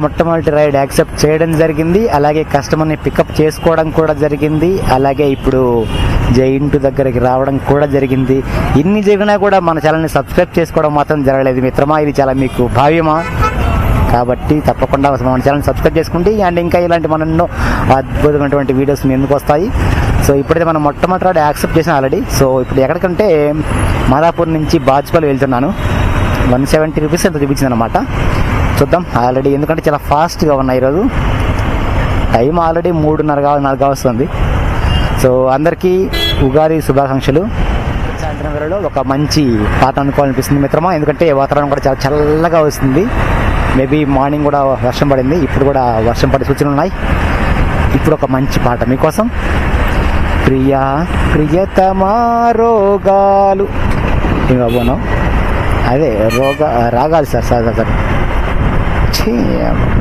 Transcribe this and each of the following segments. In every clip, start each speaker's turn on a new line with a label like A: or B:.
A: మొట్టమొదటి ride accept చేయడం జరిగింది, అలాగే కస్టమర్ని పికప్ చేసుకోవడం కూడా జరిగింది, అలాగే ఇప్పుడు జైంటు దగ్గరికి రావడం కూడా జరిగింది. ఇన్ని జరిగినా కూడా మన ఛానల్ని సబ్స్క్రైబ్ చేసుకోవడం మాత్రం జరగలేదు మిత్రమా. ఇది చాలా మీకు భావ్యమా? కాబట్టి తప్పకుండా మన ఛానల్ని సబ్స్క్రైబ్ చేసుకోండి. అండ్ ఇంకా ఇలాంటి మన ఎన్నో అద్భుతమైనటువంటి వీడియోస్ మీ ఎందుకు వస్తాయి. సో ఇప్పుడైతే మనం మొట్టమొదటి రైడ్ యాక్సెప్ట్ చేసాం ఆల్రెడీ. సో ఇప్పుడు ఎక్కడికంటే మాదాపూర్ నుంచి బాజ్పల్లి వెళ్తున్నాను. 170 రూపీస్ ఎంత చూపించింది అనమాట. చూద్దాం ఆల్రెడీ, ఎందుకంటే చాలా ఫాస్ట్గా ఉన్నాయి ఈరోజు. టైం ఆల్రెడీ 3:30 వస్తుంది. సో అందరికీ ఉగాది శుభాకాంక్షలు. సాయంత్రం వేళలో ఒక మంచి పాట అనుకోవాలనిపిస్తుంది మిత్రమా, ఎందుకంటే వాతావరణం కూడా చాలా చల్లగా వస్తుంది. మేబీ మార్నింగ్ కూడా వర్షం పడింది, ఇప్పుడు కూడా వర్షం పడే సూచనలు ఉన్నాయి. ఇప్పుడు ఒక మంచి పాట మీకోసం. ప్రియా ప్రియతమా రోగాలు, ఇంకా పోను అదే రాగాలు సార్ సార్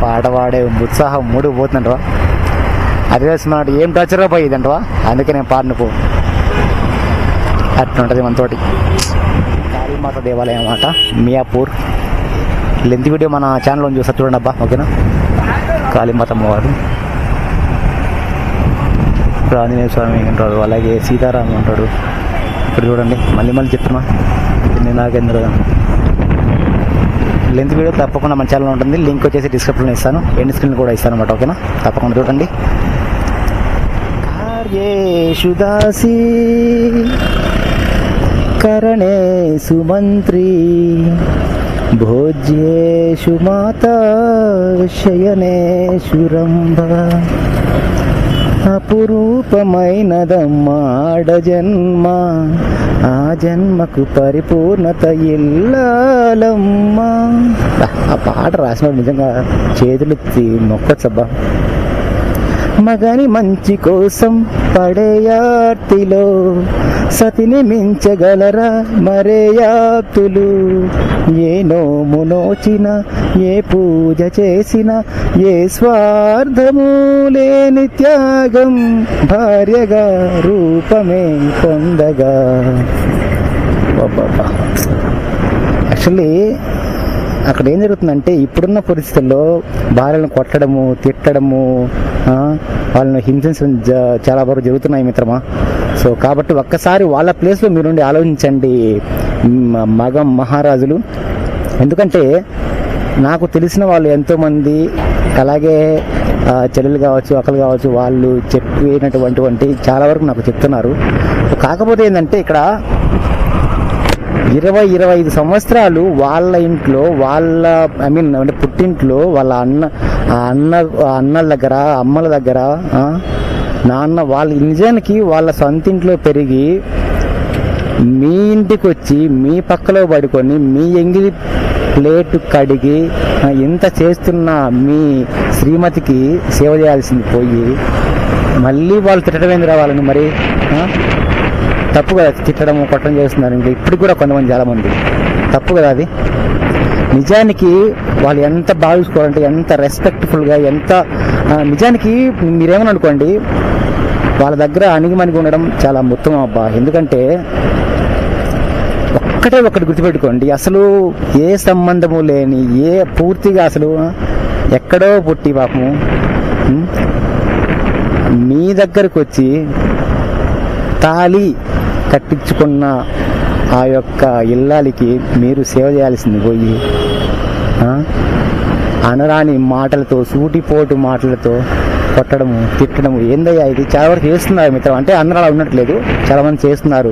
A: పాట పాడే ఉత్సాహం మూడుకు పోతుందంటవా. అది వేసుకున్నాడు ఏం టార్చర్గా పోయిందంటవా, అందుకే నేను పాటను పో అట్లుంటుంది మనతోటి. కాళీమాత దేవాలయం అన్నమాట, మియాపూర్. లెంత్ వీడియో మన ఛానల్లో చూస్తారు చూడండి అబ్బా, ఓకేనా. కాళీమాత అమ్మవారు, ఇప్పుడు ఆంజనేయ స్వామి ఉంటాడు, అలాగే సీతారాము ఉంటాడు. ఇప్పుడు చూడండి, మళ్ళీ చెప్తున్నా, నాగేంద్ర. లెంత్ వీడియో తప్పకుండా మన ఛానల్లో ఉంటుంది. లింక్ వచ్చేసి డిస్క్రిప్షన్లో ఇస్తాను, ఎండ్ స్క్రీన్ కూడా ఇస్తాను అనమాట, ఓకేనా. తప్పకుండా చూడండి. కార్యేషు దాసీ కరణేషు మంత్రి భోజ్యేషు మాతా శయనేషు రంభ అపురూపమైనదమ్మా ఆడజన్మ, ఆ జన్మకు పరిపూర్ణత ఇల్లాలమ్మా. ఆ పాట రాసినప్పుడు నిజంగా చేతులెత్తి మొక్కొచ్చబ్బా. మగని మంచి కోసం పడేయార్తిలో సతిని మించగలరా మరేయాప్తులు. ఏ నోము నోచిన, ఏ పూజ చేసిన, ఏ స్వార్థము లేని త్యాగం భార్యగా రూపమే పొందగా. యాక్చువల్లీ అక్కడ ఏం జరుగుతుందంటే, ఇప్పుడున్న పరిస్థితుల్లో భార్యలను కొట్టడము, తిట్టడము, వాళ్ళని హింసించడం చాలా వరకు జరుగుతున్నాయి మిత్రమా. సో కాబట్టి ఒక్కసారి వాళ్ళ ప్లేస్లో మీరుండి ఆలోచించండి మగ మహారాజులు. ఎందుకంటే నాకు తెలిసిన వాళ్ళు ఎంతోమంది, అలాగే చెల్లెలు కావచ్చు, అక్కలు కావచ్చు, వాళ్ళు చెప్పినటువంటి చాలా వరకు నాకు చెప్తున్నారు. కాకపోతే ఏంటంటే ఇక్కడ 20-25 సంవత్సరాలు వాళ్ళ ఇంట్లో, వాళ్ళ అంటే పుట్టింట్లో వాళ్ళ అన్నల దగ్గర, అమ్మల దగ్గర, నాన్న వాళ్ళ నిజానికి వాళ్ళ సొంత ఇంట్లో పెరిగి మీ ఇంటికి వచ్చి మీ పక్కలో పడుకొని మీ ఎంగిలి ప్లేటు కడిగి ఇంత చేస్తున్న మీ శ్రీమతికి సేవ చేయాల్సింది పోయి మళ్ళీ వాళ్ళు తిట్టడమేంది వాళ్ళని. మరి తప్పు కదా, తిట్టడం కొట్టడం చేస్తున్నారు. ఇంకా ఇప్పటికి కూడా కొంతమంది చాలామంది తప్పు కదా అది. నిజానికి వాళ్ళు ఎంత భావించుకోవాలంటే, ఎంత రెస్పెక్ట్ఫుల్గా, ఎంత నిజానికి మీరేమని అనుకోండి, వాళ్ళ దగ్గర అణిగిమణిగి ఉండడం చాలా ఉత్తమం అబ్బా. ఎందుకంటే ఒక్కటి గుర్తుపెట్టుకోండి, అసలు ఏ సంబంధము లేని, పూర్తిగా అసలు ఎక్కడో పుట్టి పాపము మీ దగ్గరకు వచ్చి తాళి కట్టించుకున్న ఆ యొక్క ఇల్లాలికి మీరు సేవ చేయాల్సింది పోయి అనరాని మాటలతో, సూటిపోటు మాటలతో కొట్టడము, తిట్టడము ఏందయ్యా ఇది? చాలా వరకు చేస్తున్నారు మిత్రం. అంటే అందరూ అలా ఉండట్లేదు, చాలామంది చేస్తున్నారు.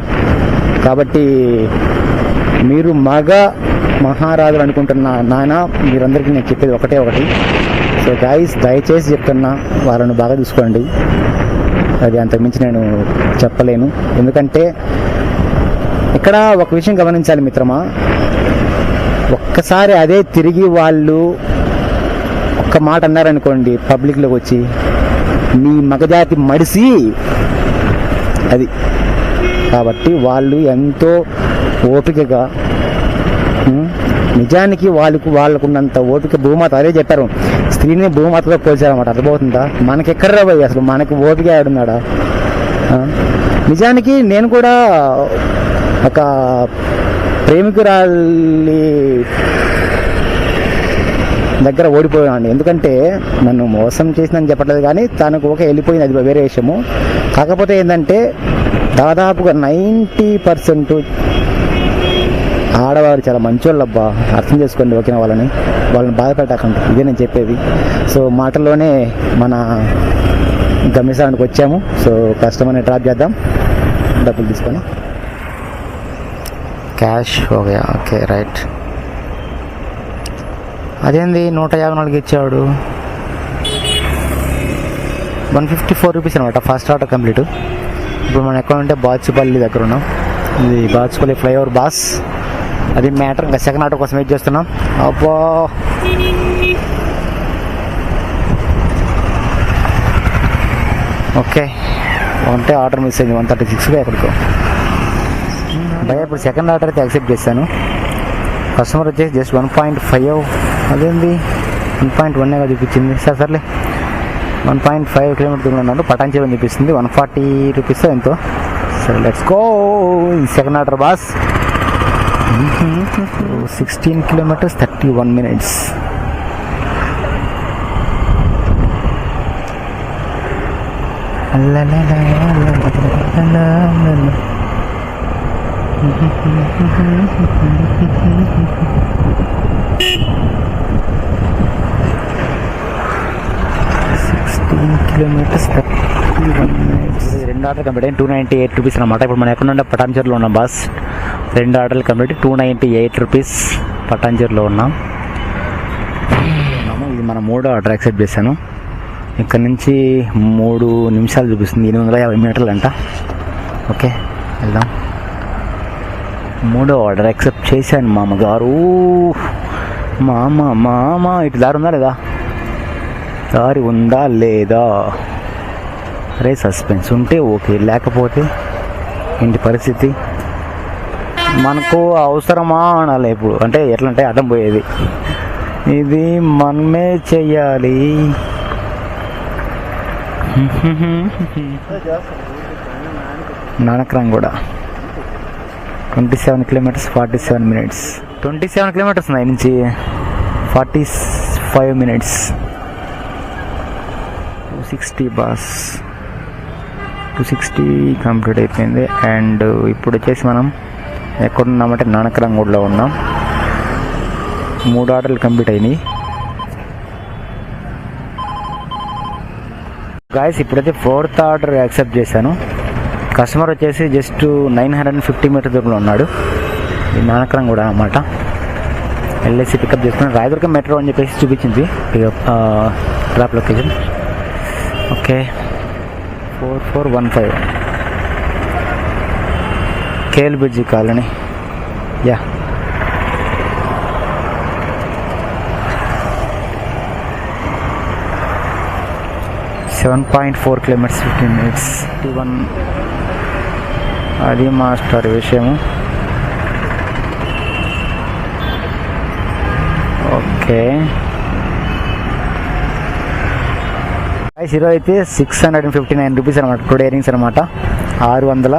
A: కాబట్టి మీరు మగ మహారాజులు అనుకుంటున్న నాయన, మీరందరికీ నేను చెప్పేది ఒకటి. సో గైస్, దయచేసి చెప్తున్నా, వాళ్ళను బాగా చూసుకోండి. అది అంతకుమించి నేను చెప్పలేను. ఎందుకంటే ఇక్కడ ఒక విషయం గమనించాలి మిత్రమా, ఒక్కసారి అదే తిరిగి వాళ్ళు ఒక్క మాట అన్నారనుకోండి పబ్లిక్లోకి వచ్చి, మీ మగజాతి మడిసి అది. కాబట్టి వాళ్ళు ఎంతో ఓపికగా, నిజానికి వాళ్ళకున్నంత ఓపిక భూమాత, అదే చెప్పారు, స్త్రీని భూమాతతో పోల్చారన్నమాట. అర్థమవుతుందా? మనకెక్కడరా పోయి అసలు మనకి ఓపిక ఆడున్నాడా? నిజానికి నేను కూడా ఒక ప్రేమికురాలి దగ్గర ఓడిపోయాను. ఎందుకంటే నన్ను మోసం చేసిందని చెప్పట్లేదు, కానీ తనకు ఓకే వెళ్ళిపోయింది, అది వేరే విషయము. కాకపోతే ఏంటంటే దాదాపుగా 90% ఆడవారు చాలా మంచోళ్ళు అబ్బా, అర్థం చేసుకోండి ఓకేనా, వాళ్ళని బాధ పెట్టకండి, ఇదే నేను చెప్పేది. సో మాటల్లోనే మన గమ్యస్థానానికి వచ్చాము. సో కస్టమర్ని డ్రాప్ చేద్దాం, డబ్బులు తీసుకొని. Cash okay, okay right. అదేంది 154 ఇచ్చాడు, 154 రూపీస్ అనమాట ఫస్ట్ ఆర్డర్ కంప్లీట్. ఇప్పుడు మనం ఎక్కడ ఉంటే బాచుపల్లి దగ్గర ఉన్నాం, ఇది బాచుపల్లి ఫ్లైఓవర్ బాస్, అది మ్యాటర్. ఇంకా సెకండ్ ఆర్డర్ కోసం వెయిట్ చేస్తున్నాం. అబ్బా ఓకే, అంటే ఆర్డర్ మిస్ అయింది 136 ఎక్కడికో భయ. ఇప్పుడు సెకండ్ ఆర్డర్ అయితే యాక్సెప్ట్ చేశాను. కస్టమర్ వచ్చేసి జస్ట్ 1.5, అదేంది 1.1గా చూపించింది. సర్లే 1.5 కిలోమీటర్ దూరంలో ఉన్నాడు, పటాన్చేరు చూపిస్తుంది 140 రూపీస్ ఎంతో. సరే let's go, second order boss. 16 kilometers 31 minutes. రెండు ఆర్డర్ కంప్లీట్ అయ్యి 298 రూపీస్ అనమాట. ఇప్పుడు మనం ఎక్కడ పటాన్చేరులో ఉన్నాం బాస్. రెండు ఆర్డర్లు కంప్లీట్ 298 రూపీస్, పటాన్చేరులో ఉన్నాం. ఇది మన మూడో ఆర్డర్ యాక్సెప్ట్ చేశాను. ఇక్కడ నుంచి 3 నిమిషాలు చూపిస్తుంది, 850 మీటర్లు అంట. ఓకే వెళ్దాం. మూడో ఆర్డర్ యాక్సెప్ట్ చేశాను మామగారు. మామ ఇటు దారి ఉందా లేదా, దారి ఉందా లేదా, అరే సస్పెన్స్ ఉంటే ఓకే, లేకపోతే ఇంటి పరిస్థితి మనకు అవసరమా అనాలి. ఇప్పుడు అంటే ఎట్లా అంటే అడ్డం పోయేది, ఇది మనమే చెయ్యాలి. నానక్రామ్ కూడా 27 kilometers 47 minutes. 27 kilometers ఉన్నాయి నుంచి 45 minutes. 260 బాస్, 260 కంప్లీట్ అయిపోయింది. అండ్ ఇప్పుడు వచ్చేసి మనం ఎక్కడున్నామంటే నానక్రామ్ కూడా ఉన్నాం. 3 ఆర్డర్లు కంప్లీట్ అయినాయి గాయస్. ఇప్పుడైతే 4th ఆర్డర్ యాక్సెప్ట్ చేశాను. కస్టమర్ వచ్చేసి జస్ట్ 950 మీటర్ దూరంలో ఉన్నాడు. ఇది నానక్రామ్ కూడా అన్నమాట. వెళ్ళేసి పికప్ చేసుకుని రాయదుర్గం మెట్రో అని చెప్పేసి చూపించింది pickup drop location. Okay 4415 KL bridge colony. Yeah 7.4 kilometers 15 minutes 51. అది మాస్టర్ విషయము. ఓకే ఈరోజు అయితే 659 రూపీస్ అనమాట, టుడే ఎర్నింగ్స్ అనమాట. 659 రూపాయలు